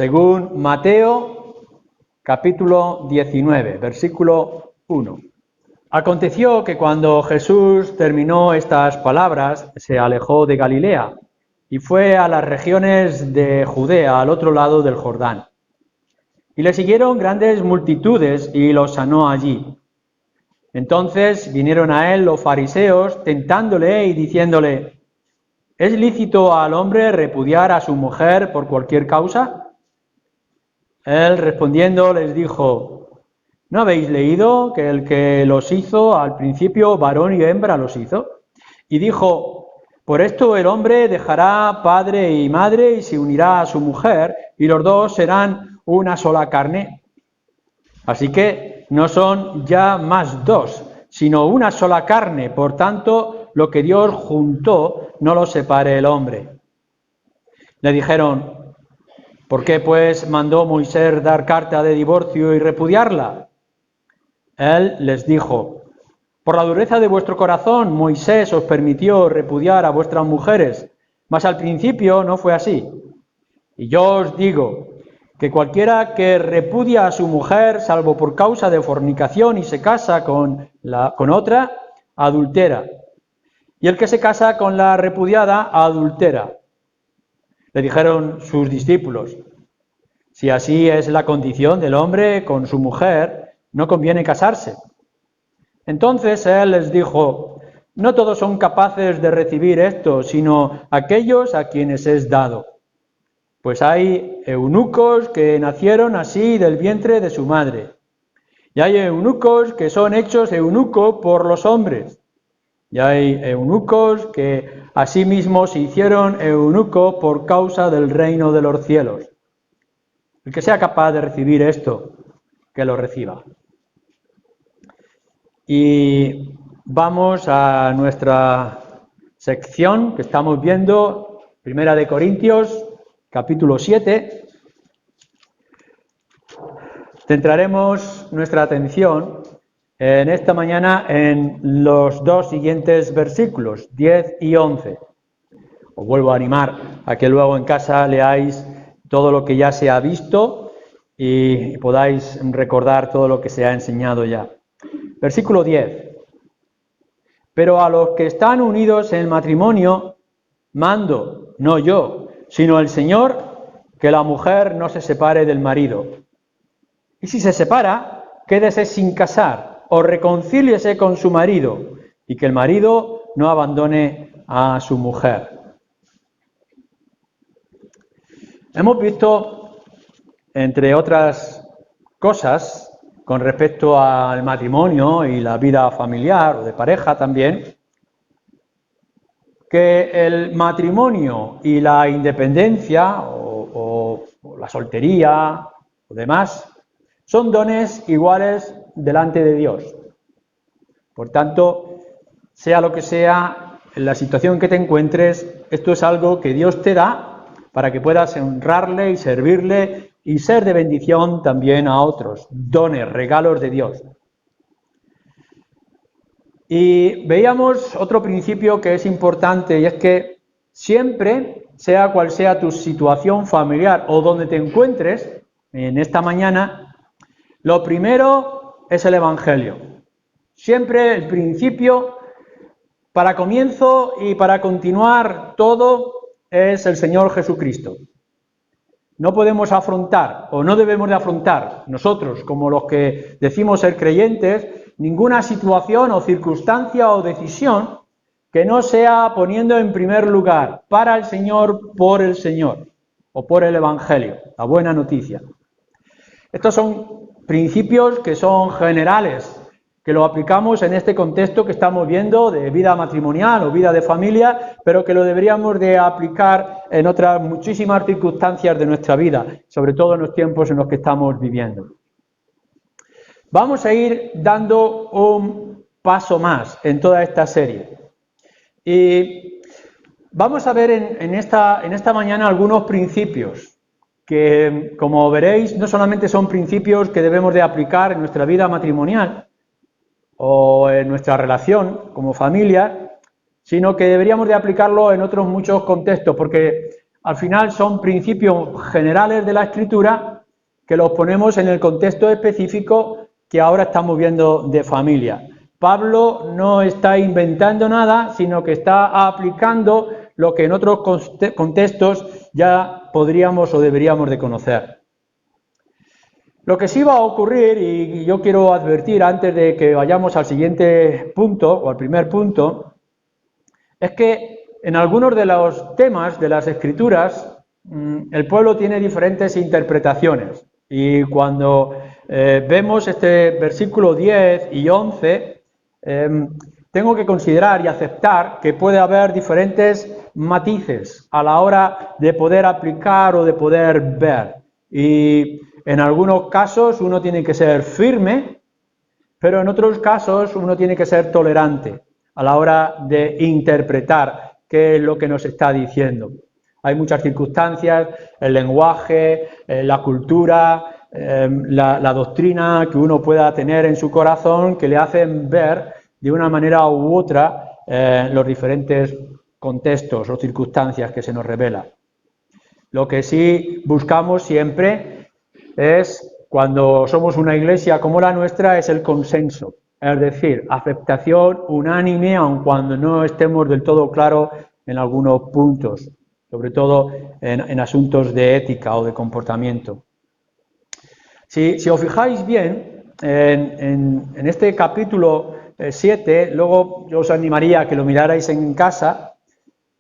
según Mateo, capítulo 19, versículo 1. Aconteció que cuando Jesús terminó estas palabras, se alejó de Galilea y fue a las regiones de Judea, al otro lado del Jordán. Y le siguieron grandes multitudes y los sanó allí. Entonces vinieron a él los fariseos, tentándole y diciéndole: ¿es lícito al hombre repudiar a su mujer por cualquier causa? Él respondiendo les dijo: ¿no habéis leído que el que los hizo al principio varón y hembra los hizo? Y dijo: por esto el hombre dejará padre y madre y se unirá a su mujer, y los dos serán una sola carne. Así que no son ya más dos, sino una sola carne. Por tanto, lo que Dios juntó, no lo separe el hombre. Le dijeron: ¿por qué pues mandó Moisés dar carta de divorcio y repudiarla? Él les dijo: por la dureza de vuestro corazón, Moisés os permitió repudiar a vuestras mujeres, mas al principio no fue así. Y yo os digo que cualquiera que repudia a su mujer, salvo por causa de fornicación, y se casa con otra, adultera. Y el que se casa con la repudiada, adultera. Le dijeron sus discípulos: si así es la condición del hombre con su mujer, no conviene casarse. Entonces él les dijo: no todos son capaces de recibir esto, sino aquellos a quienes es dado. Pues hay eunucos que nacieron así del vientre de su madre, y hay eunucos que son hechos eunucos por los hombres, y hay eunucos que asimismo se hicieron eunucos por causa del reino de los cielos. El que sea capaz de recibir esto, que lo reciba. Y vamos a nuestra sección que estamos viendo, Primera de Corintios, capítulo 7. Centraremos nuestra atención en esta mañana en los dos siguientes versículos, 10 y 11. Os vuelvo a animar a que luego en casa leáis todo lo que ya se ha visto y podáis recordar todo lo que se ha enseñado ya. Versículo 10. Pero a los que están unidos en matrimonio, mando, no yo, sino el Señor, que la mujer no se separe del marido. Y si se separa, quédese sin casar, o reconcíliese con su marido, y que el marido no abandone a su mujer. Hemos visto, entre otras cosas, con respecto al matrimonio y la vida familiar o de pareja también, que el matrimonio y la independencia o la soltería o demás son dones iguales delante de Dios. Por tanto, sea lo que sea, en la situación que te encuentres, esto es algo que Dios te da para que puedas honrarle y servirle y ser de bendición también a otros. Dones, regalos de Dios. Y veíamos otro principio que es importante, y es que siempre, sea cual sea tu situación familiar o donde te encuentres en esta mañana, lo primero es el Evangelio. Siempre el principio, para comienzo y para continuar todo, es el Señor Jesucristo. No podemos afrontar, o no debemos de afrontar, nosotros, como los que decimos ser creyentes, ninguna situación o circunstancia o decisión que no sea poniendo en primer lugar para el Señor, por el Señor, o por el Evangelio, la buena noticia. Estos son principios que son generales, que lo aplicamos en este contexto que estamos viendo de vida matrimonial o vida de familia, pero que lo deberíamos de aplicar en otras muchísimas circunstancias de nuestra vida, sobre todo en los tiempos en los que estamos viviendo. Vamos a ir dando un paso más en toda esta serie. Y vamos a ver en esta mañana algunos principios que, como veréis, no solamente son principios que debemos de aplicar en nuestra vida matrimonial o en nuestra relación como familia, sino que deberíamos de aplicarlo en otros muchos contextos, porque al final son principios generales de la Escritura que los ponemos en el contexto específico que ahora estamos viendo de familia. Pablo no está inventando nada, sino que está aplicando lo que en otros contextos ya podríamos o deberíamos de conocer. Lo que sí va a ocurrir, y yo quiero advertir antes de que vayamos al siguiente punto, o al primer punto, es que en algunos de los temas de las Escrituras, el pueblo tiene diferentes interpretaciones. Y cuando vemos este versículo 10 y 11, tengo que considerar y aceptar que puede haber diferentes matices a la hora de poder aplicar o de poder ver. Y en algunos casos uno tiene que ser firme, pero en otros casos uno tiene que ser tolerante a la hora de interpretar qué es lo que nos está diciendo. Hay muchas circunstancias, el lenguaje, la cultura, la doctrina que uno pueda tener en su corazón que le hacen ver de una manera u otra los diferentes contextos o circunstancias que se nos revelan. Lo que sí buscamos siempre es, cuando somos una iglesia como la nuestra, es el consenso, es decir, aceptación unánime, aun cuando no estemos del todo claros en algunos puntos, sobre todo en asuntos de ética o de comportamiento. Si os fijáis bien, en este capítulo 7, luego yo os animaría a que lo mirarais en casa,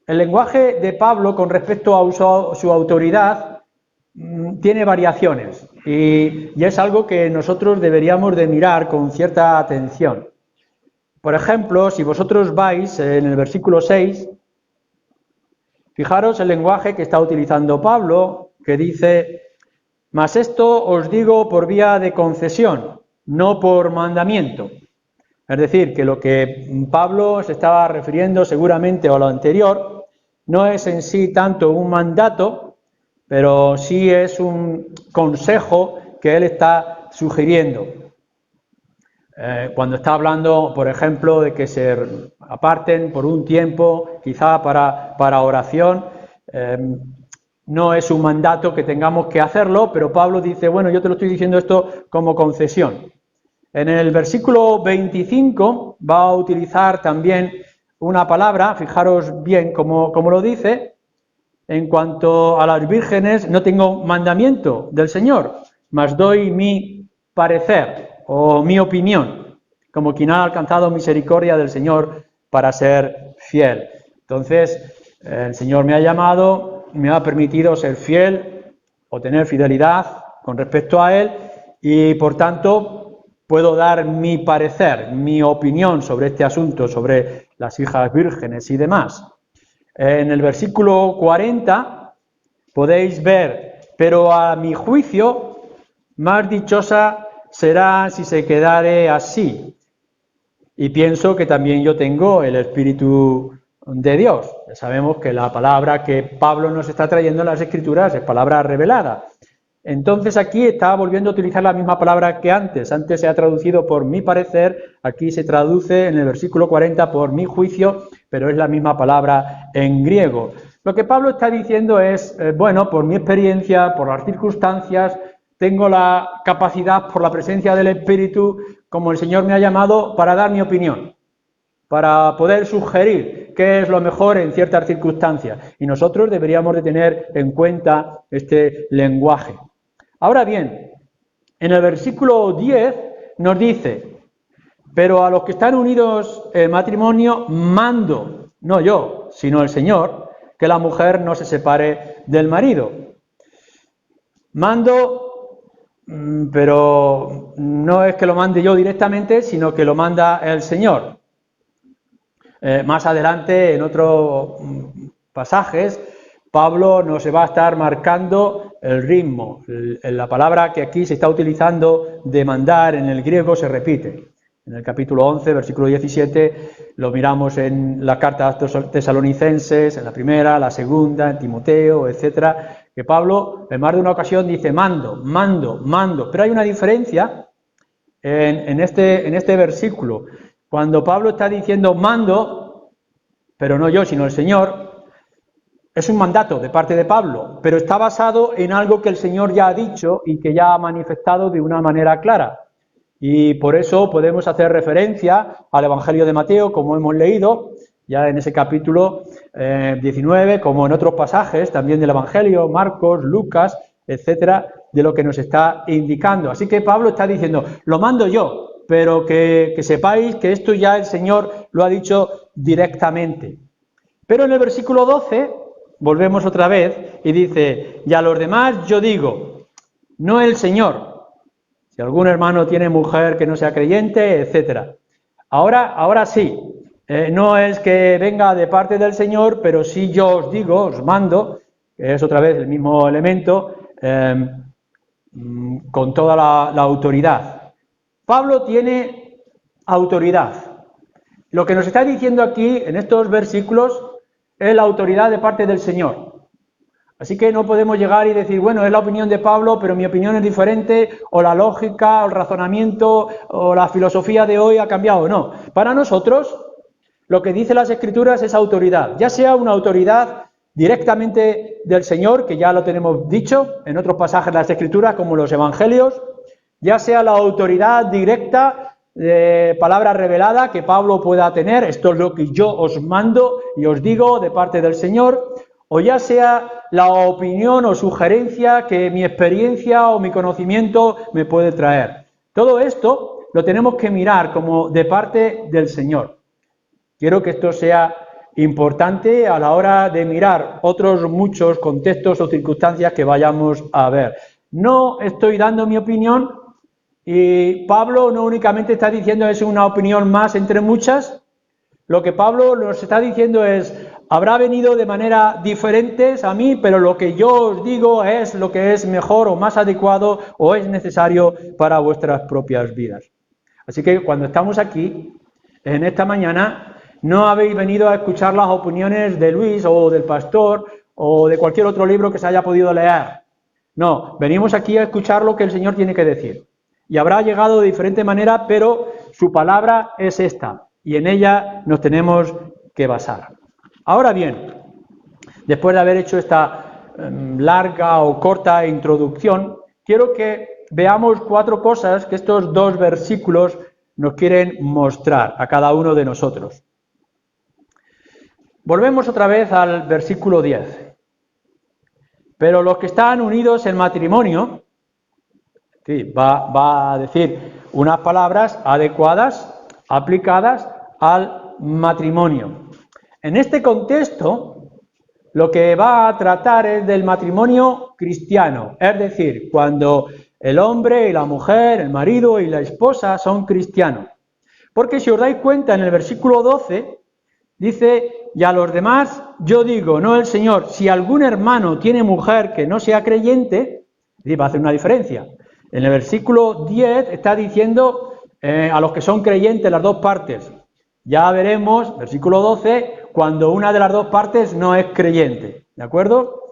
el lenguaje de Pablo con respecto a su autoridad tiene variaciones y es algo que nosotros deberíamos de mirar con cierta atención. Por ejemplo, si vosotros vais en el versículo 6, fijaros el lenguaje que está utilizando Pablo, que dice: mas esto os digo por vía de concesión, no por mandamiento. Es decir, que lo que Pablo se estaba refiriendo seguramente a lo anterior no es en sí tanto un mandato, pero sí es un consejo que él está sugiriendo. Cuando está hablando, por ejemplo, de que se aparten por un tiempo, quizá para oración, no es un mandato que tengamos que hacerlo, pero Pablo dice, bueno, yo te lo estoy diciendo esto como concesión. En el versículo 25 va a utilizar también una palabra, fijaros bien cómo lo dice: en cuanto a las vírgenes, no tengo mandamiento del Señor, mas doy mi parecer o mi opinión, como quien ha alcanzado misericordia del Señor para ser fiel. Entonces, el Señor me ha llamado, me ha permitido ser fiel o tener fidelidad con respecto a Él, y por tanto puedo dar mi parecer, mi opinión sobre este asunto, sobre las hijas vírgenes y demás. En el versículo 40 podéis ver: pero a mi juicio más dichosa será si se quedare así. Y pienso que también yo tengo el Espíritu de Dios. Sabemos que la palabra que Pablo nos está trayendo en las Escrituras es palabra revelada. Entonces aquí está volviendo a utilizar la misma palabra que antes. Antes se ha traducido por mi parecer, aquí se traduce en el versículo 40 por mi juicio, pero es la misma palabra en griego. Lo que Pablo está diciendo es, bueno, por mi experiencia, por las circunstancias, tengo la capacidad, por la presencia del Espíritu, como el Señor me ha llamado, para dar mi opinión, para poder sugerir qué es lo mejor en ciertas circunstancias. Y nosotros deberíamos de tener en cuenta este lenguaje. Ahora bien, en el versículo 10 nos dice: pero a los que están unidos en matrimonio mando, no yo, sino el Señor, que la mujer no se separe del marido. Mando, pero no es que lo mande yo directamente, sino que lo manda el Señor. Más adelante, en otros pasajes, Pablo nos va a estar marcando el ritmo. La palabra que aquí se está utilizando de mandar en el griego se repite. En el capítulo 11, versículo 17, lo miramos en la carta a los tesalonicenses, en la primera, la segunda, en Timoteo, etcétera, que Pablo en más de una ocasión dice mando. Pero hay una diferencia en este versículo. Cuando Pablo está diciendo mando, pero no yo, sino el Señor, Es un mandato de parte de Pablo, pero está basado en algo que el Señor ya ha dicho y que ya ha manifestado de una manera clara. Y por eso podemos hacer referencia al Evangelio de Mateo, como hemos leído, ya en ese capítulo 19, como en otros pasajes también del Evangelio, Marcos, Lucas, etcétera, de lo que nos está indicando. Así que Pablo está diciendo, lo mando yo, pero que sepáis que esto ya el Señor lo ha dicho directamente. Pero en el versículo 12, volvemos otra vez, y dice, y a los demás yo digo, no el Señor, si algún hermano tiene mujer que no sea creyente, etcétera. Ahora sí, no es que venga de parte del Señor, pero sí yo os digo, os mando, que es otra vez el mismo elemento, con toda la autoridad. Pablo tiene autoridad. Lo que nos está diciendo aquí, en estos versículos, es la autoridad de parte del Señor. Así que no podemos llegar y decir, bueno, es la opinión de Pablo, pero mi opinión es diferente, o la lógica, o el razonamiento, o la filosofía de hoy ha cambiado. No, para nosotros, lo que dice las Escrituras es autoridad, ya sea una autoridad directamente del Señor, que ya lo tenemos dicho en otros pasajes de las Escrituras, como los Evangelios, ya sea la autoridad directa de palabra revelada que Pablo pueda tener, esto es lo que yo os mando y os digo de parte del Señor, o ya sea la opinión o sugerencia que mi experiencia o mi conocimiento me puede traer. Todo esto lo tenemos que mirar como de parte del Señor. Quiero que esto sea importante a la hora de mirar otros muchos contextos o circunstancias que vayamos a ver. No estoy dando mi opinión y Pablo no únicamente está diciendo es una opinión más entre muchas. Lo que Pablo nos está diciendo es, habrá venido de manera diferentes a mí, pero lo que yo os digo es lo que es mejor o más adecuado o es necesario para vuestras propias vidas. Así que cuando estamos aquí, en esta mañana, no habéis venido a escuchar las opiniones de Luis o del pastor o de cualquier otro libro que se haya podido leer. No, venimos aquí a escuchar lo que el Señor tiene que decir. Y habrá llegado de diferente manera, pero su palabra es esta. Y en ella nos tenemos que basar. Ahora bien, después de haber hecho esta larga o corta introducción, quiero que veamos 4 cosas que estos 2 versículos nos quieren mostrar a cada uno de nosotros. Volvemos otra vez al versículo 10. Pero los que están unidos en matrimonio, sí, va a decir unas palabras adecuadas, aplicadas al matrimonio. En este contexto, lo que va a tratar es del matrimonio cristiano, es decir, cuando el hombre y la mujer, el marido y la esposa son cristianos. Porque si os dais cuenta, en el versículo 12, dice, y a los demás yo digo, no el Señor, si algún hermano tiene mujer que no sea creyente, va a hacer una diferencia. En el versículo 10 está diciendo a los que son creyentes las 2 partes. Ya veremos, versículo 12, cuando una de las 2 partes no es creyente, ¿de acuerdo?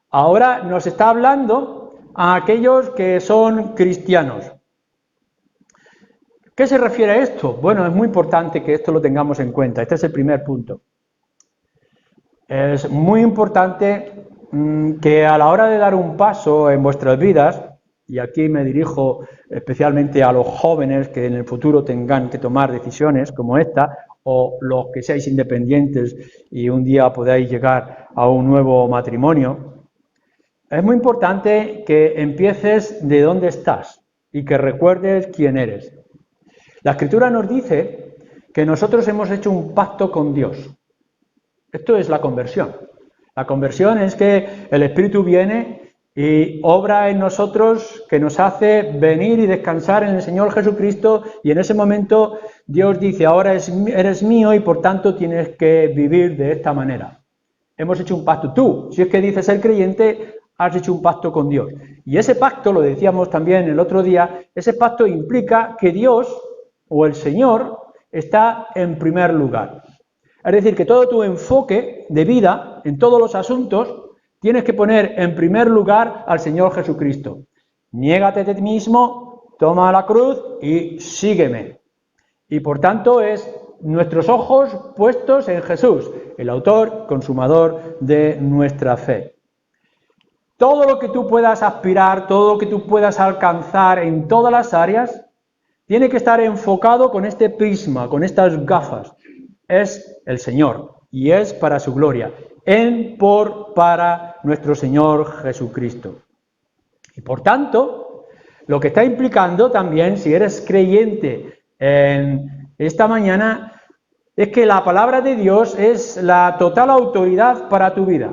Ahora nos está hablando a aquellos que son cristianos. ¿Qué se refiere a esto? Bueno, es muy importante que esto lo tengamos en cuenta. Este es el primer punto. Es muy importante que a la hora de dar un paso en vuestras vidas, y aquí me dirijo especialmente a los jóvenes que en el futuro tengan que tomar decisiones como esta, o los que seáis independientes y un día podáis llegar a un nuevo matrimonio, es muy importante que empieces de dónde estás y que recuerdes quién eres. La Escritura nos dice que nosotros hemos hecho un pacto con Dios. Esto es la conversión. La conversión es que el Espíritu viene y obra en nosotros que nos hace venir y descansar en el Señor Jesucristo, y en ese momento Dios dice, ahora eres mío y por tanto tienes que vivir de esta manera. Hemos hecho un pacto. Tú, si es que dices ser creyente, has hecho un pacto con Dios. Y ese pacto, lo decíamos también el otro día, ese pacto implica que Dios o el Señor está en primer lugar. Es decir, que todo tu enfoque de vida en todos los asuntos tienes que poner en primer lugar al Señor Jesucristo. Niégate a ti mismo, toma la cruz y sígueme. Y por tanto es nuestros ojos puestos en Jesús, el autor, consumador de nuestra fe. Todo lo que tú puedas aspirar, todo lo que tú puedas alcanzar en todas las áreas, tiene que estar enfocado con este prisma, con estas gafas. Es el Señor y es para su gloria, para nuestro Señor Jesucristo. Y por tanto, lo que está implicando también, si eres creyente en esta mañana, es que la palabra de Dios es la total autoridad para tu vida.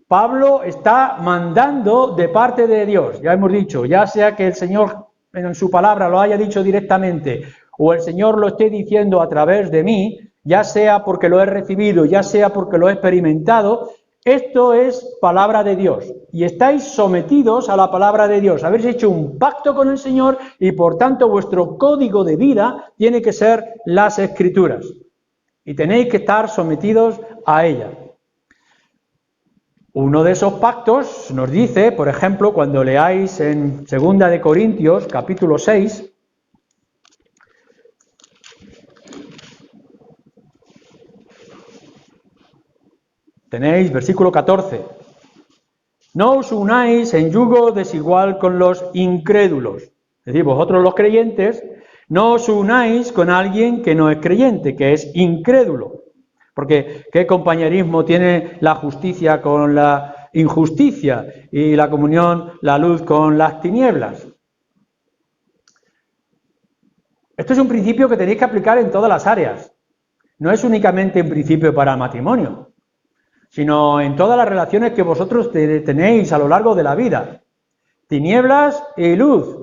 Pablo está mandando de parte de Dios, ya hemos dicho, ya sea que el Señor en su palabra lo haya dicho directamente o el Señor lo esté diciendo a través de mí, ya sea porque lo he recibido, ya sea porque lo he experimentado, esto es palabra de Dios y estáis sometidos a la palabra de Dios. Habéis hecho un pacto con el Señor y por tanto vuestro código de vida tiene que ser las Escrituras y tenéis que estar sometidos a ella. Uno de esos pactos nos dice, por ejemplo, cuando leáis en 2 de Corintios, capítulo 6, tenéis versículo 14. No os unáis en yugo desigual con los incrédulos. Es decir, vosotros los creyentes, no os unáis con alguien que no es creyente, que es incrédulo. Porque ¿qué compañerismo tiene la justicia con la injusticia y la comunión, la luz con las tinieblas? Esto es un principio que tenéis que aplicar en todas las áreas. No es únicamente un principio para el matrimonio, sino en todas las relaciones que vosotros tenéis a lo largo de la vida. Tinieblas y luz,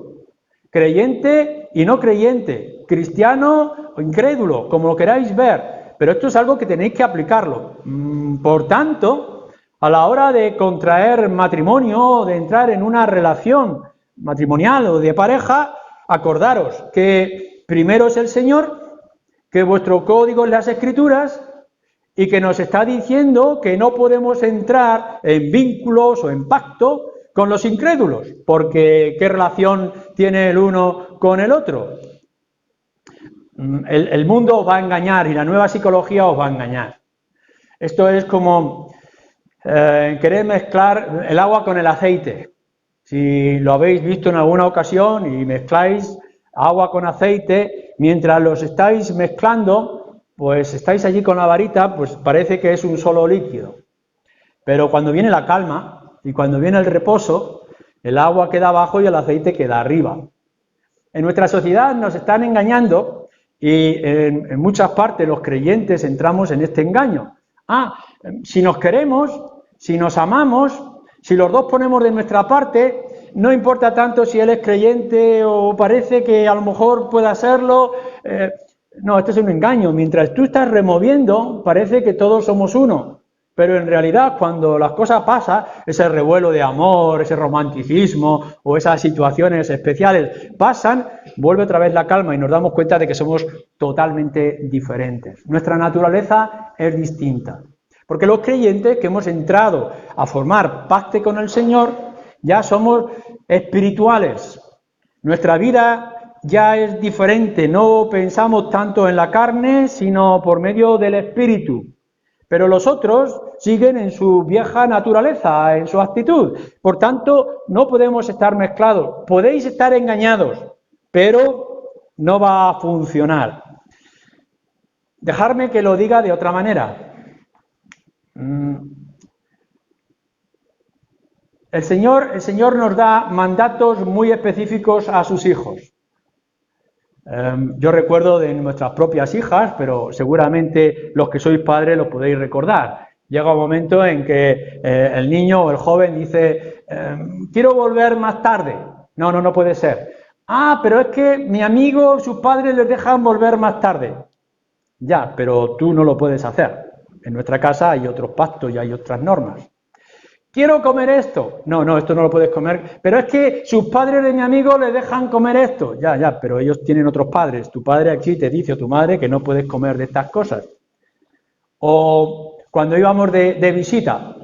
creyente y no creyente, cristiano o incrédulo, como lo queráis ver. Pero esto es algo que tenéis que aplicarlo. Por tanto, a la hora de contraer matrimonio, de entrar en una relación matrimonial o de pareja, acordaros que primero es el Señor, que vuestro código es las Escrituras y que nos está diciendo que no podemos entrar en vínculos o en pacto con los incrédulos, porque ¿qué relación tiene el uno con el otro? El mundo os va a engañar y la nueva psicología os va a engañar. Esto es como querer mezclar el agua con el aceite. Si lo habéis visto en alguna ocasión y mezcláis agua con aceite, mientras los estáis mezclando, pues estáis allí con la varita, pues parece que es un solo líquido. Pero cuando viene la calma y cuando viene el reposo, el agua queda abajo y el aceite queda arriba. En nuestra sociedad nos están engañando. Y en muchas partes los creyentes entramos en este engaño. Si nos queremos, si nos amamos, si los dos ponemos de nuestra parte, no importa tanto si él es creyente o parece que a lo mejor pueda serlo. No, esto es un engaño. Mientras tú estás removiendo, parece que todos somos uno. Pero en realidad, cuando las cosas pasan, ese revuelo de amor, ese romanticismo o esas situaciones especiales pasan, vuelve otra vez la calma y nos damos cuenta de que somos totalmente diferentes. Nuestra naturaleza es distinta. Porque los creyentes que hemos entrado a formar pacto con el Señor, ya somos espirituales. Nuestra vida ya es diferente, no pensamos tanto en la carne, sino por medio del Espíritu. Pero los otros siguen en su vieja naturaleza, en su actitud. Por tanto, no podemos estar mezclados. Podéis estar engañados, pero no va a funcionar. Dejadme que lo diga de otra manera. El Señor nos da mandatos muy específicos a sus hijos. Yo recuerdo de nuestras propias hijas, pero seguramente los que sois padres lo podéis recordar. Llega un momento en que el niño o el joven dice, quiero volver más tarde. No puede ser. Pero es que mi amigo, sus padres les dejan volver más tarde. Ya, pero tú no lo puedes hacer. En nuestra casa hay otros pactos y hay otras normas. Quiero comer esto. No, esto no lo puedes comer. Pero es que sus padres de mi amigo le dejan comer esto. Ya, pero ellos tienen otros padres. Tu padre aquí te dice, o tu madre, que no puedes comer de estas cosas. O cuando íbamos de visita.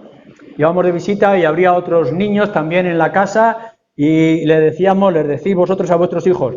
Íbamos de visita y habría otros niños también en la casa y les decís vosotros a vuestros hijos,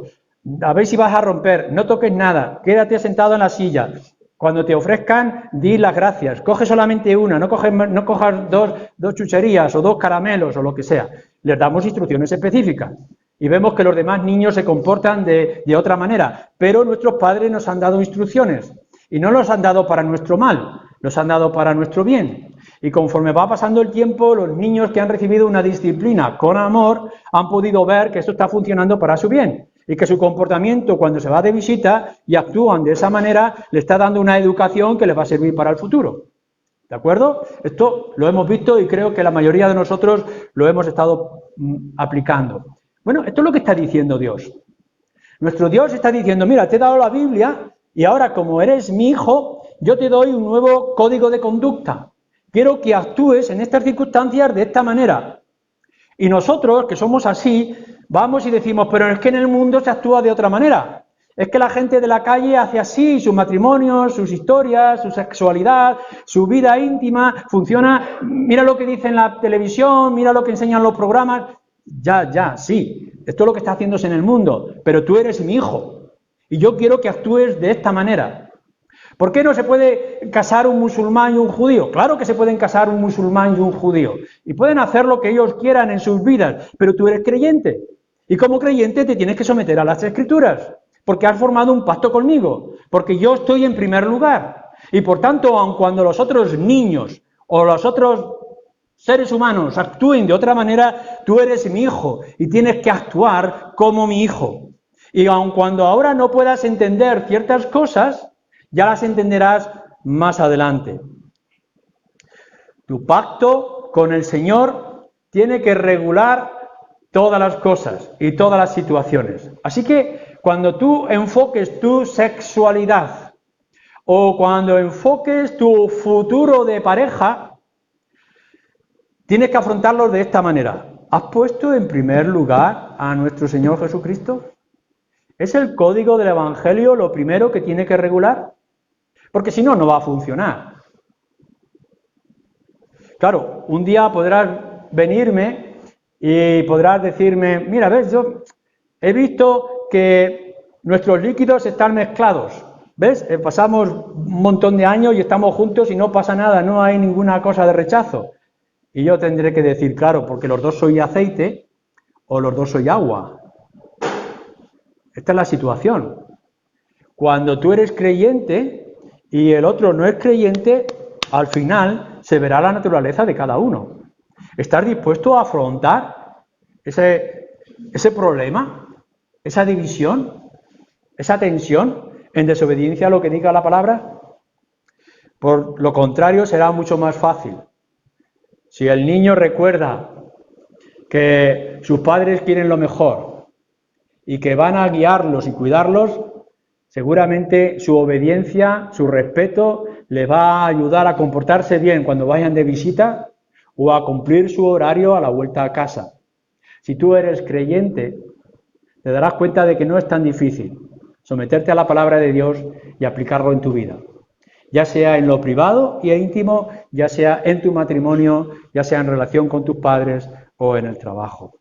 A ver si vas a romper, no toques nada, quédate sentado en la silla. Cuando te ofrezcan, di las gracias. Coge solamente una, no cojas dos chucherías o 2 caramelos o lo que sea. Les damos instrucciones específicas. Y vemos que los demás niños se comportan de otra manera. Pero nuestros padres nos han dado instrucciones. Y no los han dado para nuestro mal, los han dado para nuestro bien. Y conforme va pasando el tiempo, los niños que han recibido una disciplina con amor han podido ver que esto está funcionando para su bien. Y que su comportamiento cuando se va de visita y actúan de esa manera, le está dando una educación que les va a servir para el futuro. ¿De acuerdo? Esto lo hemos visto y creo que la mayoría de nosotros lo hemos estado aplicando. Bueno, esto es lo que está diciendo Dios. Nuestro Dios está diciendo, mira, te he dado la Biblia y ahora como eres mi hijo, yo te doy un nuevo código de conducta. Quiero que actúes en estas circunstancias de esta manera. Y nosotros, que somos así, vamos y decimos, pero es que en el mundo se actúa de otra manera. Es que la gente de la calle hace así, sus matrimonios, sus historias, su sexualidad, su vida íntima, funciona, mira lo que dice en la televisión, mira lo que enseñan los programas. Ya, sí, esto es lo que está haciéndose en el mundo, pero tú eres mi hijo y yo quiero que actúes de esta manera. ¿Por qué no se puede casar un musulmán y un judío? Claro que se pueden casar un musulmán y un judío. Y pueden hacer lo que ellos quieran en sus vidas, pero tú eres creyente. Y como creyente te tienes que someter a las Escrituras, porque has formado un pacto conmigo, porque yo estoy en primer lugar. Y por tanto, aun cuando los otros niños o los otros seres humanos actúen de otra manera, tú eres mi hijo y tienes que actuar como mi hijo. Y aun cuando ahora no puedas entender ciertas cosas, ya las entenderás más adelante. Tu pacto con el Señor tiene que regular todas las cosas y todas las situaciones. Así que cuando tú enfoques tu sexualidad o cuando enfoques tu futuro de pareja, tienes que afrontarlo de esta manera. ¿Has puesto en primer lugar a nuestro Señor Jesucristo? ¿Es el código del Evangelio lo primero que tiene que regular? Porque si no, no va a funcionar. Claro, un día podrás venirme y podrás decirme, mira, ves, yo he visto que nuestros líquidos están mezclados. ¿Ves? Pasamos un montón de años y estamos juntos y no pasa nada, no hay ninguna cosa de rechazo. Y yo tendré que decir, claro, porque los dos soy aceite o los dos soy agua. Esta es la situación. Cuando tú eres creyente y el otro no es creyente, al final se verá la naturaleza de cada uno. ¿Estás dispuesto a afrontar ese problema, esa división, esa tensión en desobediencia a lo que diga la palabra? Por lo contrario, será mucho más fácil. Si el niño recuerda que sus padres quieren lo mejor y que van a guiarlos y cuidarlos, seguramente su obediencia, su respeto, le va a ayudar a comportarse bien cuando vayan de visita o a cumplir su horario a la vuelta a casa. Si tú eres creyente, te darás cuenta de que no es tan difícil someterte a la palabra de Dios y aplicarlo en tu vida. Ya sea en lo privado y íntimo, ya sea en tu matrimonio, ya sea en relación con tus padres o en el trabajo.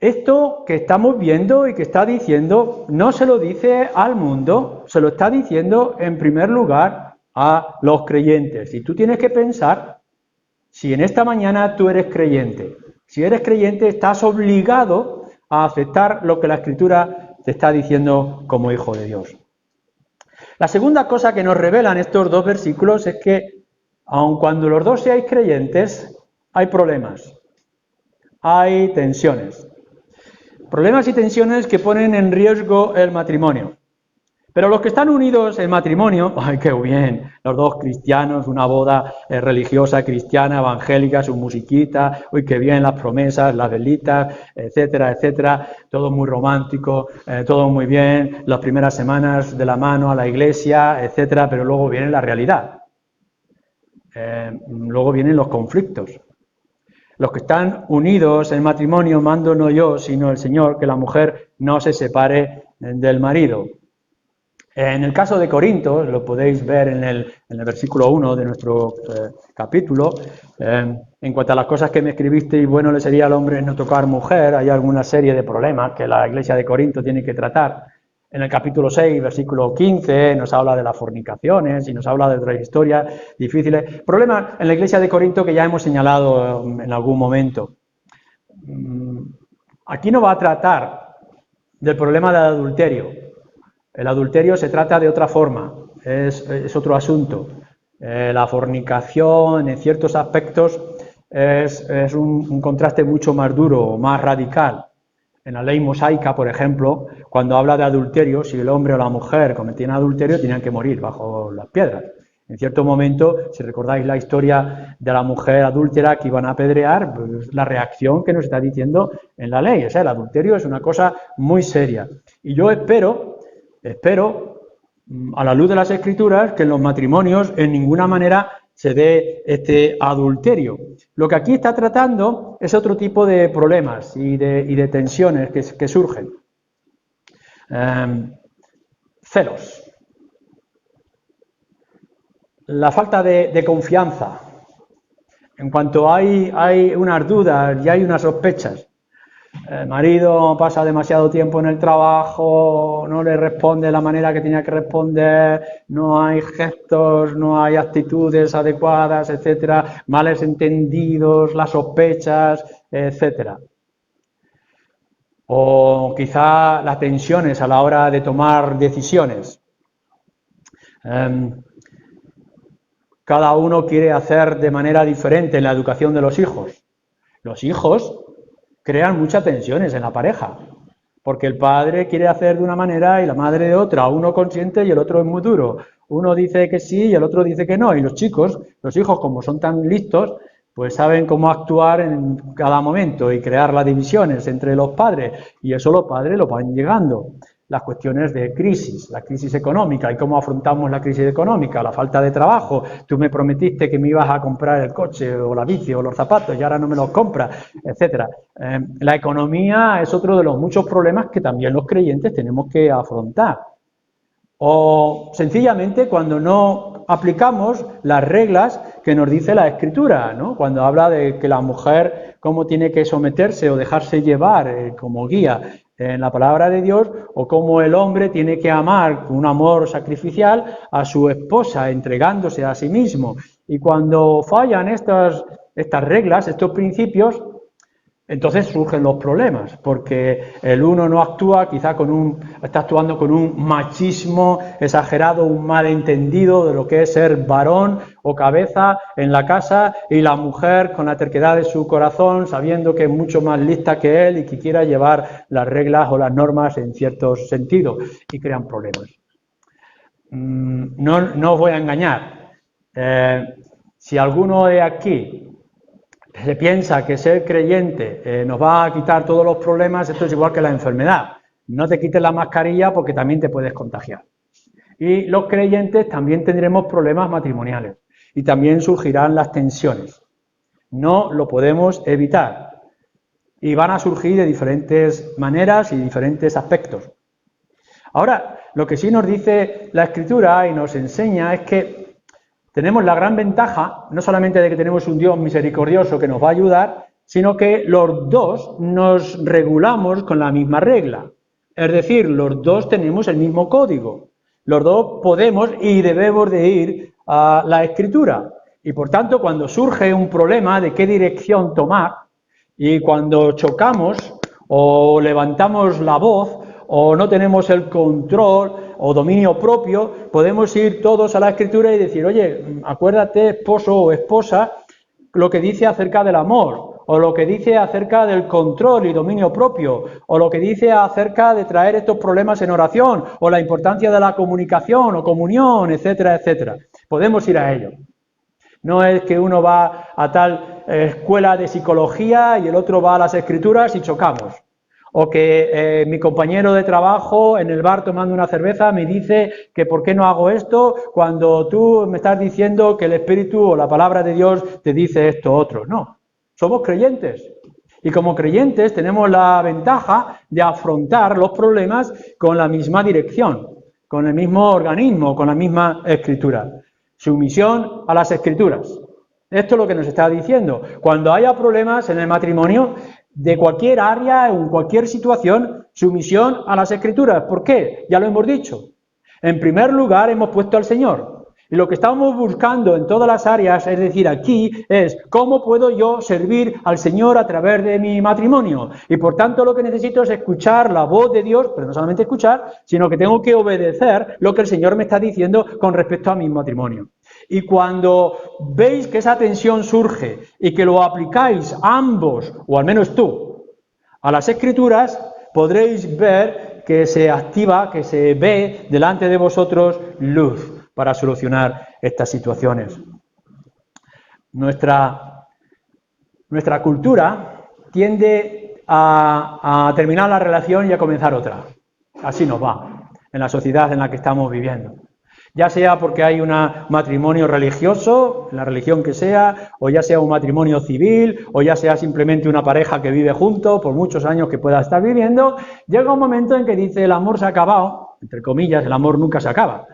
Esto que estamos viendo y que está diciendo, no se lo dice al mundo, se lo está diciendo en primer lugar a los creyentes. Y tú tienes que pensar si en esta mañana tú eres creyente. Si eres creyente, estás obligado a aceptar lo que la Escritura te está diciendo como hijo de Dios. La segunda cosa que nos revelan estos dos versículos es que, aun cuando los dos seáis creyentes, hay problemas, hay tensiones. Problemas y tensiones que ponen en riesgo el matrimonio. Pero los que están unidos en matrimonio, ¡ay, qué bien! Los dos cristianos, una boda religiosa, cristiana, evangélica, su musiquita, ¡uy, qué bien! Las promesas, las velitas, etcétera, etcétera. Todo muy romántico, todo muy bien. Las primeras semanas de la mano a la iglesia, etcétera, pero luego viene la realidad. Luego vienen los conflictos. Los que están unidos en matrimonio, mando no yo, sino el Señor, que la mujer no se separe del marido. En el caso de Corinto, lo podéis ver en el versículo 1 de nuestro capítulo, en cuanto a las cosas que me escribisteis, bueno le sería al hombre no tocar mujer, hay alguna serie de problemas que la iglesia de Corinto tiene que tratar. En el capítulo 6, versículo 15, nos habla de las fornicaciones y nos habla de otras historias difíciles. Problemas en la iglesia de Corinto que ya hemos señalado en algún momento. Aquí no va a tratar del problema del adulterio. El adulterio se trata de otra forma, es otro asunto. La fornicación, en ciertos aspectos, es un contraste mucho más duro, más radical. En la ley mosaica, por ejemplo, cuando habla de adulterio, si el hombre o la mujer cometían adulterio, tenían que morir bajo las piedras. En cierto momento, si recordáis la historia de la mujer adúltera que iban a apedrear, pues la reacción que nos está diciendo en la ley. O sea, el adulterio es una cosa muy seria. Y yo espero, a la luz de las Escrituras, que en los matrimonios en ninguna manera se dé este adulterio. Lo que aquí está tratando es otro tipo de problemas y de tensiones que surgen. Celos. La falta de confianza. En cuanto hay unas dudas y hay unas sospechas, el marido pasa demasiado tiempo en el trabajo, no le responde de la manera que tenía que responder, no hay gestos, no hay actitudes adecuadas, etcétera, males entendidos, las sospechas, etcétera. O quizá las tensiones a la hora de tomar decisiones. Cada uno quiere hacer de manera diferente en la educación de los hijos. Los hijos crean muchas tensiones en la pareja, porque el padre quiere hacer de una manera y la madre de otra, uno consiente y el otro es muy duro, uno dice que sí y el otro dice que no, y los hijos como son tan listos, pues saben cómo actuar en cada momento y crear las divisiones entre los padres, y eso los padres lo van llegando. Las cuestiones de crisis, la crisis económica y cómo afrontamos la crisis económica, la falta de trabajo. Tú me prometiste que me ibas a comprar el coche o la bici o los zapatos y ahora no me los compras, etcétera. La economía es otro de los muchos problemas que también los creyentes tenemos que afrontar. O sencillamente cuando no aplicamos las reglas que nos dice la Escritura, ¿no? Cuando habla de que la mujer cómo tiene que someterse o dejarse llevar como guía en la palabra de Dios, o cómo el hombre tiene que amar con un amor sacrificial a su esposa, entregándose a sí mismo. Y cuando fallan estas reglas, estos principios, entonces surgen los problemas, porque el uno no actúa, quizá está actuando con un machismo exagerado, un malentendido de lo que es ser varón o cabeza en la casa, y la mujer con la terquedad de su corazón, sabiendo que es mucho más lista que él y que quiera llevar las reglas o las normas en ciertos sentidos, y crean problemas. No os voy a engañar. Si alguno de aquí se piensa que ser creyente nos va a quitar todos los problemas, esto es igual que la enfermedad. No te quites la mascarilla porque también te puedes contagiar. Y los creyentes también tendremos problemas matrimoniales y también surgirán las tensiones. No lo podemos evitar. Y van a surgir de diferentes maneras y diferentes aspectos. Ahora, lo que sí nos dice la Escritura y nos enseña es que tenemos la gran ventaja, no solamente de que tenemos un Dios misericordioso que nos va a ayudar, sino que los dos nos regulamos con la misma regla. Es decir, los dos tenemos el mismo código. Los dos podemos y debemos de ir a la Escritura. Y por tanto, cuando surge un problema de qué dirección tomar, y cuando chocamos o levantamos la voz o no tenemos el control o dominio propio, podemos ir todos a la Escritura y decir, oye, acuérdate, esposo o esposa, lo que dice acerca del amor, o lo que dice acerca del control y dominio propio, o lo que dice acerca de traer estos problemas en oración, o la importancia de la comunicación o comunión, etcétera, etcétera. Podemos ir a ello. No es que uno va a tal escuela de psicología y el otro va a las Escrituras y chocamos. O que mi compañero de trabajo en el bar tomando una cerveza me dice que por qué no hago esto cuando tú me estás diciendo que el Espíritu o la palabra de Dios te dice esto otro. No, somos creyentes. Y como creyentes tenemos la ventaja de afrontar los problemas con la misma dirección, con el mismo organismo, con la misma escritura. Sumisión a las escrituras. Esto es lo que nos está diciendo. Cuando haya problemas en el matrimonio, de cualquier área, en cualquier situación, sumisión a las escrituras. ¿Por qué? Ya lo hemos dicho. En primer lugar, hemos puesto al Señor. Y lo que estamos buscando en todas las áreas, es decir, aquí, es cómo puedo yo servir al Señor a través de mi matrimonio. Y por tanto lo que necesito es escuchar la voz de Dios, pero no solamente escuchar, sino que tengo que obedecer lo que el Señor me está diciendo con respecto a mi matrimonio. Y cuando veis que esa tensión surge y que lo aplicáis ambos, o al menos tú, a las Escrituras, podréis ver que se activa, que se ve delante de vosotros luz para solucionar estas situaciones. Nuestra cultura tiende a terminar la relación y a comenzar otra. Así nos va en la sociedad en la que estamos viviendo. Ya sea porque hay un matrimonio religioso, la religión que sea, o ya sea un matrimonio civil, o ya sea simplemente una pareja que vive juntos por muchos años que pueda estar viviendo, llega un momento en que dice el amor se ha acabado, entre comillas, el amor nunca se acaba.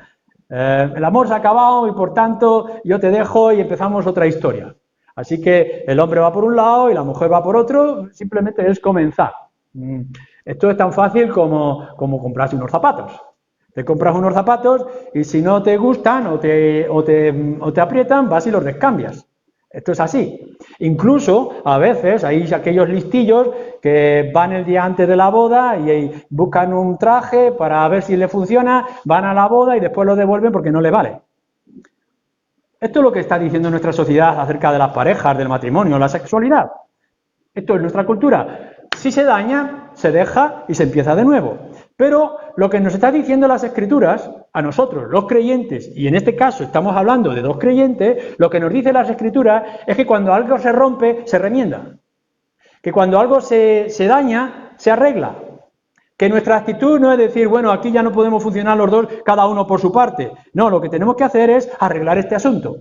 El amor se ha acabado y por tanto yo te dejo y empezamos otra historia. Así que el hombre va por un lado y la mujer va por otro, simplemente es comenzar. Esto es tan fácil como comprarse unos zapatos. Te compras unos zapatos y si no te gustan o te aprietan, vas y los descambias. Esto es así. Incluso a veces hay aquellos listillos que van el día antes de la boda y buscan un traje para ver si le funciona, van a la boda y después lo devuelven porque no le vale. Esto es lo que está diciendo nuestra sociedad acerca de las parejas, del matrimonio, la sexualidad. Esto es nuestra cultura. Si se daña, se deja y se empieza de nuevo. Pero lo que nos está diciendo las Escrituras, a nosotros, los creyentes, y en este caso estamos hablando de dos creyentes, lo que nos dice las Escrituras es que cuando algo se rompe, se remienda. Que cuando algo se daña, se arregla. Que nuestra actitud no es decir, bueno, aquí ya no podemos funcionar los dos, cada uno por su parte. No, lo que tenemos que hacer es arreglar este asunto.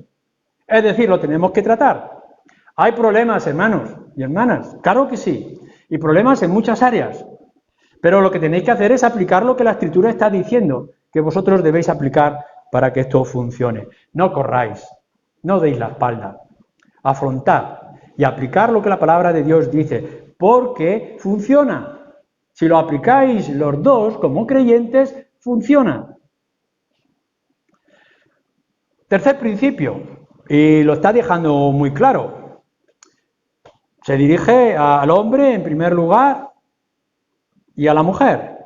Es decir, lo tenemos que tratar. Hay problemas, hermanos y hermanas, claro que sí. Y problemas en muchas áreas. Pero lo que tenéis que hacer es aplicar lo que la Escritura está diciendo, que vosotros debéis aplicar para que esto funcione. No corráis, no deis la espalda. Afrontad y aplicar lo que la palabra de Dios dice, porque funciona. Si lo aplicáis los dos como creyentes, funciona. Tercer principio, y lo está dejando muy claro. Se dirige al hombre en primer lugar y a la mujer.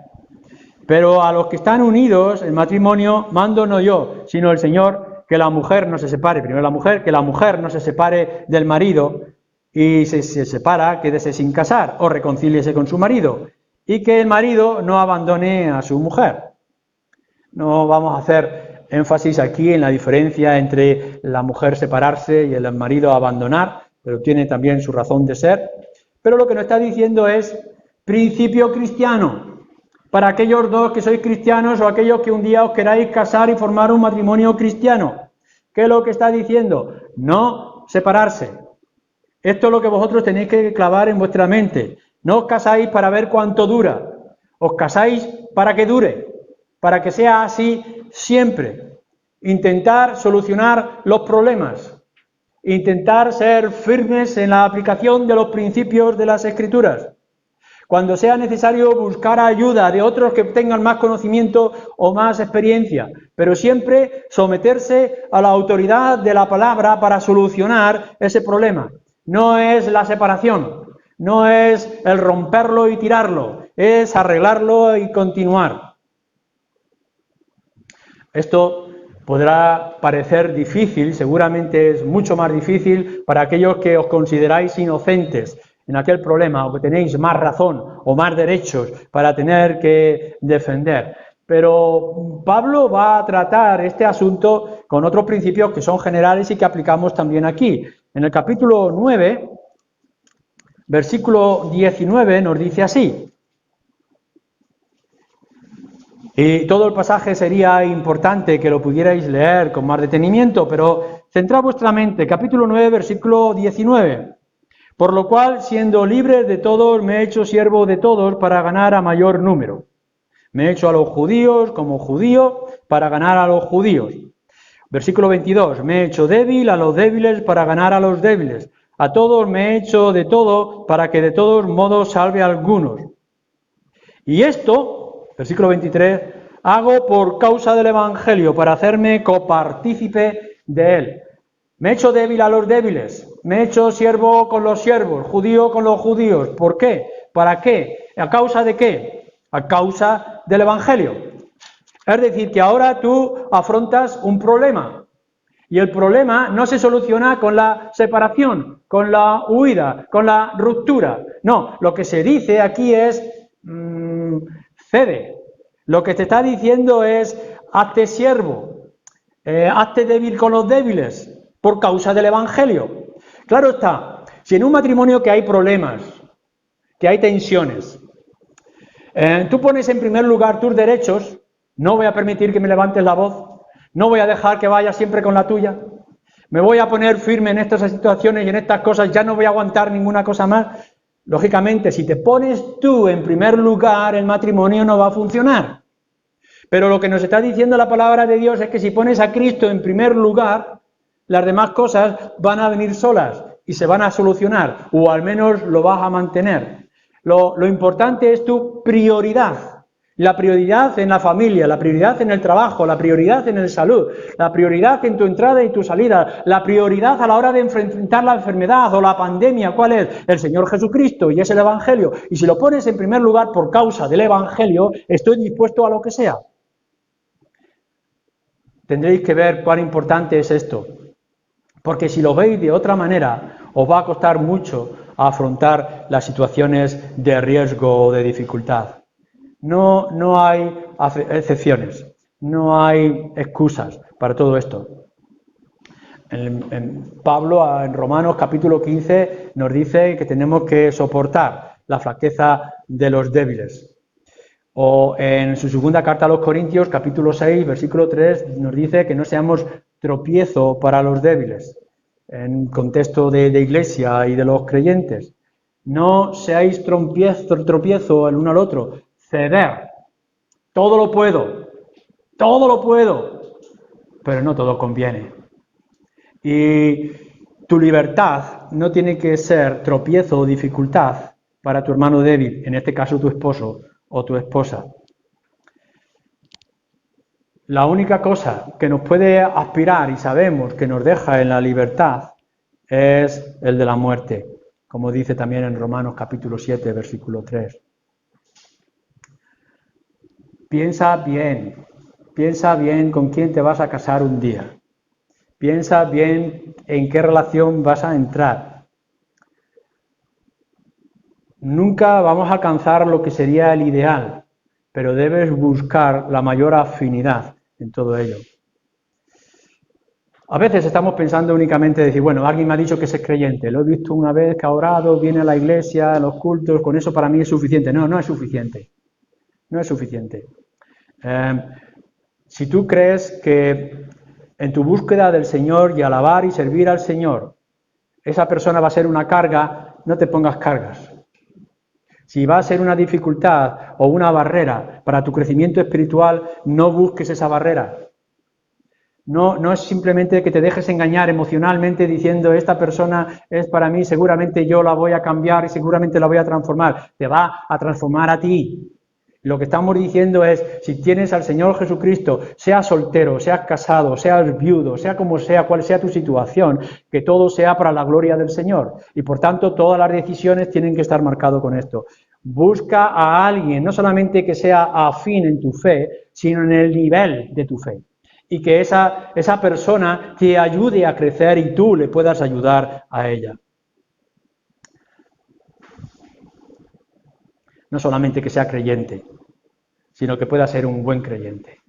Pero a los que están unidos en matrimonio, mando no yo, sino el Señor, que la mujer no se separe. Primero la mujer, que la mujer no se separe del marido y si se separa, quédese sin casar o reconcíliese con su marido. Y que el marido no abandone a su mujer. No vamos a hacer énfasis aquí en la diferencia entre la mujer separarse y el marido abandonar, pero tiene también su razón de ser. Pero lo que nos está diciendo es principio cristiano, para aquellos dos que sois cristianos o aquellos que un día os queráis casar y formar un matrimonio cristiano. ¿Qué es lo que está diciendo? No separarse. Esto es lo que vosotros tenéis que clavar en vuestra mente. No os casáis para ver cuánto dura, os casáis para que dure, para que sea así siempre. Intentar solucionar los problemas, intentar ser firmes en la aplicación de los principios de las Escrituras. Cuando sea necesario buscar ayuda de otros que tengan más conocimiento o más experiencia, pero siempre someterse a la autoridad de la palabra para solucionar ese problema. No es la separación, no es el romperlo y tirarlo, es arreglarlo y continuar. Esto podrá parecer difícil, seguramente es mucho más difícil para aquellos que os consideráis inocentes en aquel problema o que tenéis más razón o más derechos para tener que defender. Pero Pablo va a tratar este asunto con otros principios que son generales y que aplicamos también aquí. En el capítulo 9, versículo 19 nos dice así. Y todo el pasaje sería importante que lo pudierais leer con más detenimiento, pero centrad vuestra mente, capítulo 9, versículo 19. Por lo cual, siendo libre de todos, me he hecho siervo de todos para ganar a mayor número. Me he hecho a los judíos como judío para ganar a los judíos. Versículo 22. Me he hecho débil a los débiles para ganar a los débiles. A todos me he hecho de todo para que de todos modos salve a algunos. Y esto, versículo 23, hago por causa del Evangelio, para hacerme copartícipe de él. Me he hecho débil a los débiles, me he hecho siervo con los siervos, judío con los judíos. ¿Por qué? ¿Para qué? ¿A causa de qué? A causa del Evangelio. Es decir, que ahora tú afrontas un problema. Y el problema no se soluciona con la separación, con la huida, con la ruptura. No, lo que se dice aquí es, cede. Lo que te está diciendo es, hazte siervo, hazte débil con los débiles, por causa del Evangelio. Claro está, si en un matrimonio que hay problemas, que hay tensiones, tú pones en primer lugar tus derechos, no voy a permitir que me levantes la voz, no voy a dejar que vayas siempre con la tuya, me voy a poner firme en estas situaciones y en estas cosas, ya no voy a aguantar ninguna cosa más. Lógicamente, si te pones tú en primer lugar, el matrimonio no va a funcionar. Pero lo que nos está diciendo la palabra de Dios es que si pones a Cristo en primer lugar, las demás cosas van a venir solas y se van a solucionar, o al menos lo vas a mantener. Lo importante es tu prioridad. La prioridad en la familia, la prioridad en el trabajo, la prioridad en la salud, la prioridad en tu entrada y tu salida, la prioridad a la hora de enfrentar la enfermedad o la pandemia. ¿Cuál es? El Señor Jesucristo, y es el Evangelio. Y si lo pones en primer lugar por causa del Evangelio, estoy dispuesto a lo que sea. Tendréis que ver cuán importante es esto. Porque si lo veis de otra manera, os va a costar mucho afrontar las situaciones de riesgo o de dificultad. No hay excepciones, no hay excusas para todo esto. Pablo en Romanos capítulo 15 nos dice que tenemos que soportar la flaqueza de los débiles. O en su segunda carta a los Corintios, capítulo 6, versículo 3, nos dice que no seamos tropiezo para los débiles, en contexto de iglesia y de los creyentes. No seáis tropiezo el uno al otro. Ceder. Todo lo puedo, pero no todo conviene. Y tu libertad no tiene que ser tropiezo o dificultad para tu hermano débil, en este caso tu esposo o tu esposa. La única cosa que nos puede aspirar y sabemos que nos deja en la libertad es el de la muerte, como dice también en Romanos capítulo 7, versículo 3. Piensa bien con quién te vas a casar un día. Piensa bien en qué relación vas a entrar. Nunca vamos a alcanzar lo que sería el ideal, pero debes buscar la mayor afinidad en todo ello. A veces estamos pensando únicamente decir, bueno, alguien me ha dicho que es creyente, lo he visto una vez que ha orado, viene a la iglesia, a los cultos, con eso para mí es suficiente. No es suficiente. No es suficiente. Si tú crees que en tu búsqueda del Señor y alabar y servir al Señor, esa persona va a ser una carga, no te pongas cargas. Si va a ser una dificultad o una barrera para tu crecimiento espiritual, no busques esa barrera. No es simplemente que te dejes engañar emocionalmente diciendo esta persona es para mí, seguramente yo la voy a cambiar y seguramente la voy a transformar. Te va a transformar a ti. Lo que estamos diciendo es, si tienes al Señor Jesucristo, seas soltero, seas casado, seas viudo, sea como sea, cual sea tu situación, que todo sea para la gloria del Señor. Y por tanto, todas las decisiones tienen que estar marcadas con esto. Busca a alguien, no solamente que sea afín en tu fe, sino en el nivel de tu fe. Y que esa persona te ayude a crecer y tú le puedas ayudar a ella. No solamente que sea creyente, sino que pueda ser un buen creyente.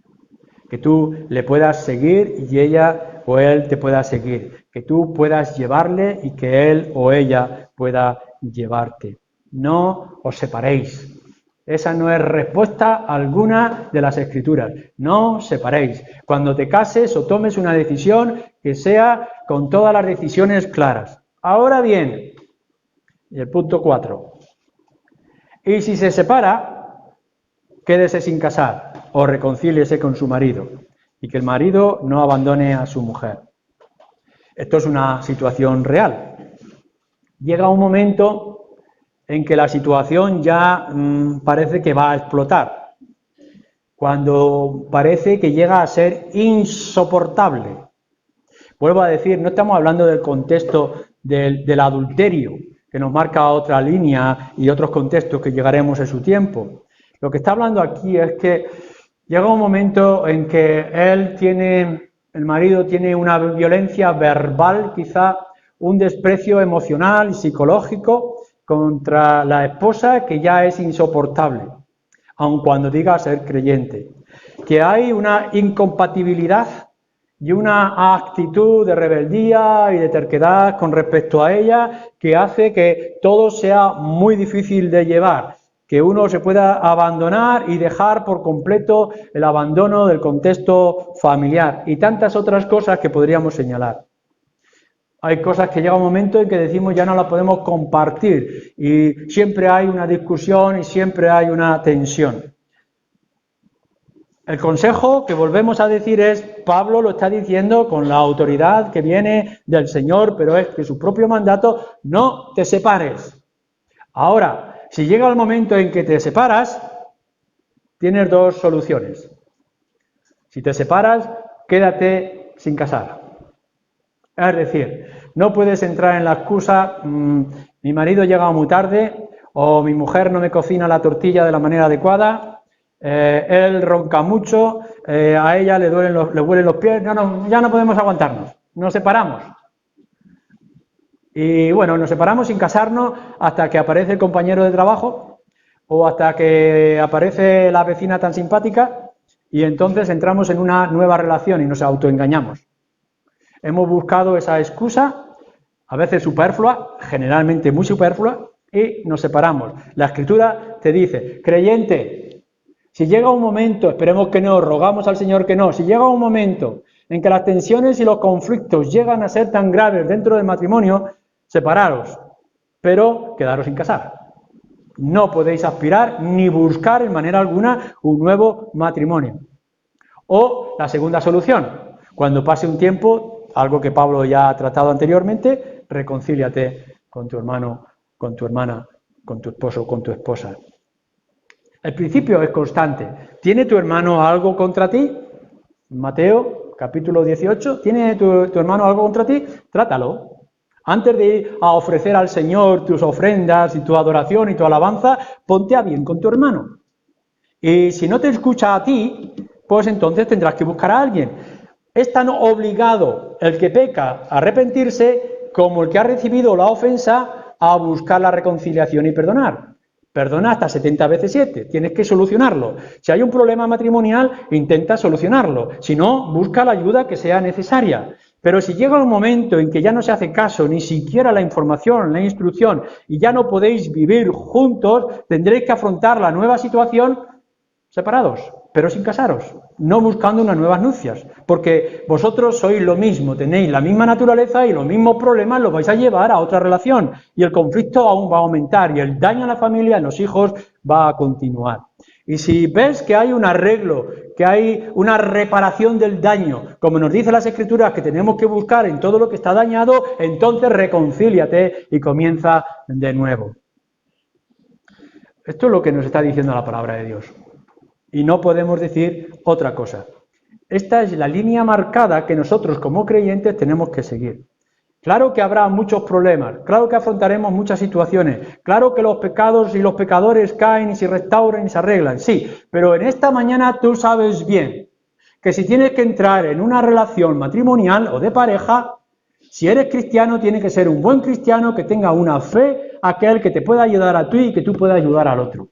Que tú le puedas seguir y ella o él te pueda seguir. Que tú puedas llevarle y que él o ella pueda llevarte. No os separéis. Esa no es respuesta alguna de las Escrituras. No os separéis. Cuando te cases o tomes una decisión, que sea con todas las decisiones claras. Ahora bien, y el punto 4. Y si se separa, quédese sin casar o reconcíliese con su marido y que el marido no abandone a su mujer. Esto es una situación real. Llega un momento en que la situación ya parece que va a explotar, cuando parece que llega a ser insoportable. Vuelvo a decir, no estamos hablando del contexto del adulterio, que nos marca otra línea y otros contextos que llegaremos en su tiempo. Lo que está hablando aquí es que llega un momento en que el marido tiene una violencia verbal, quizá un desprecio emocional y psicológico contra la esposa que ya es insoportable, aun cuando diga ser creyente. Que hay una incompatibilidad y una actitud de rebeldía y de terquedad con respecto a ella que hace que todo sea muy difícil de llevar, que uno se pueda abandonar y dejar por completo el abandono del contexto familiar y tantas otras cosas que podríamos señalar. Hay cosas que llega un momento en que decimos ya no las podemos compartir y siempre hay una discusión y siempre hay una tensión. El consejo que volvemos a decir es, Pablo lo está diciendo con la autoridad que viene del Señor, pero es que su propio mandato, no te separes. Ahora, si llega el momento en que te separas, tienes dos soluciones. Si te separas, quédate sin casar. Es decir, no puedes entrar en la excusa, mi marido llega muy tarde, o mi mujer no me cocina la tortilla de la manera adecuada, él ronca mucho, a ella le huelen los pies, ya no podemos aguantarnos, nos separamos. Y bueno, nos separamos sin casarnos hasta que aparece el compañero de trabajo o hasta que aparece la vecina tan simpática y entonces entramos en una nueva relación y nos autoengañamos. Hemos buscado esa excusa, a veces superflua, generalmente muy superflua, y nos separamos. La Escritura te dice, creyente, si llega un momento, esperemos que no, rogamos al Señor que no, si llega un momento en que las tensiones y los conflictos llegan a ser tan graves dentro del matrimonio, separaros, pero quedaros sin casar. No podéis aspirar ni buscar en manera alguna un nuevo matrimonio. O la segunda solución, cuando pase un tiempo, algo que Pablo ya ha tratado anteriormente, reconcíliate con tu hermano, con tu hermana, con tu esposo, con tu esposa. El principio es constante. ¿Tiene tu hermano algo contra ti? Mateo, capítulo 18. ¿Tiene tu hermano algo contra ti? Trátalo. Antes de ir a ofrecer al Señor tus ofrendas y tu adoración y tu alabanza, ponte a bien con tu hermano. Y si no te escucha a ti, pues entonces tendrás que buscar a alguien. Es tan obligado el que peca a arrepentirse como el que ha recibido la ofensa a buscar la reconciliación y perdonar. Perdona hasta 70 veces 7, tienes que solucionarlo. Si hay un problema matrimonial, intenta solucionarlo. Si no, busca la ayuda que sea necesaria. Pero si llega un momento en que ya no se hace caso ni siquiera la información, la instrucción, y ya no podéis vivir juntos, tendréis que afrontar la nueva situación separados, pero sin casaros, no buscando unas nuevas nupcias, porque vosotros sois lo mismo, tenéis la misma naturaleza y los mismos problemas los vais a llevar a otra relación, y el conflicto aún va a aumentar, y el daño a la familia, en los hijos, va a continuar. Y si ves que hay un arreglo, que hay una reparación del daño, como nos dice las Escrituras que tenemos que buscar en todo lo que está dañado, entonces reconcíliate y comienza de nuevo. Esto es lo que nos está diciendo la palabra de Dios. Y no podemos decir otra cosa. Esta es la línea marcada que nosotros como creyentes tenemos que seguir. Claro que habrá muchos problemas, claro que afrontaremos muchas situaciones, claro que los pecados y los pecadores caen y se restauran y se arreglan, sí, pero en esta mañana tú sabes bien que si tienes que entrar en una relación matrimonial o de pareja, si eres cristiano, tiene que ser un buen cristiano que tenga una fe, aquel que te pueda ayudar a ti y que tú puedas ayudar al otro.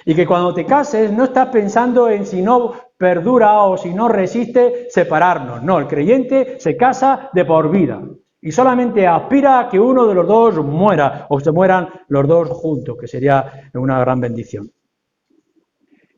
Y que cuando te cases no estás pensando en si no perdura o si no resiste separarnos. No, el creyente se casa de por vida y solamente aspira a que uno de los dos muera o se mueran los dos juntos, que sería una gran bendición.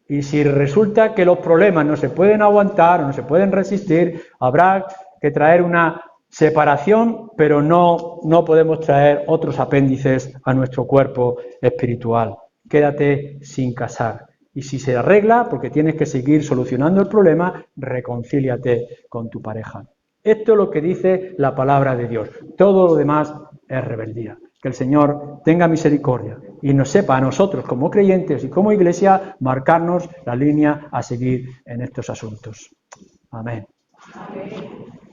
Y si resulta que los problemas no se pueden aguantar o no se pueden resistir, habrá que traer una separación, pero no podemos traer otros apéndices a nuestro cuerpo espiritual. Quédate sin casar Y si se arregla, porque tienes que seguir solucionando el problema, reconcíliate con tu pareja. Esto es lo que dice la palabra de Dios. Todo lo demás es rebeldía. Que el Señor tenga misericordia y nos sepa a nosotros como creyentes y como iglesia marcarnos la línea a seguir en estos asuntos. Amén. Amén.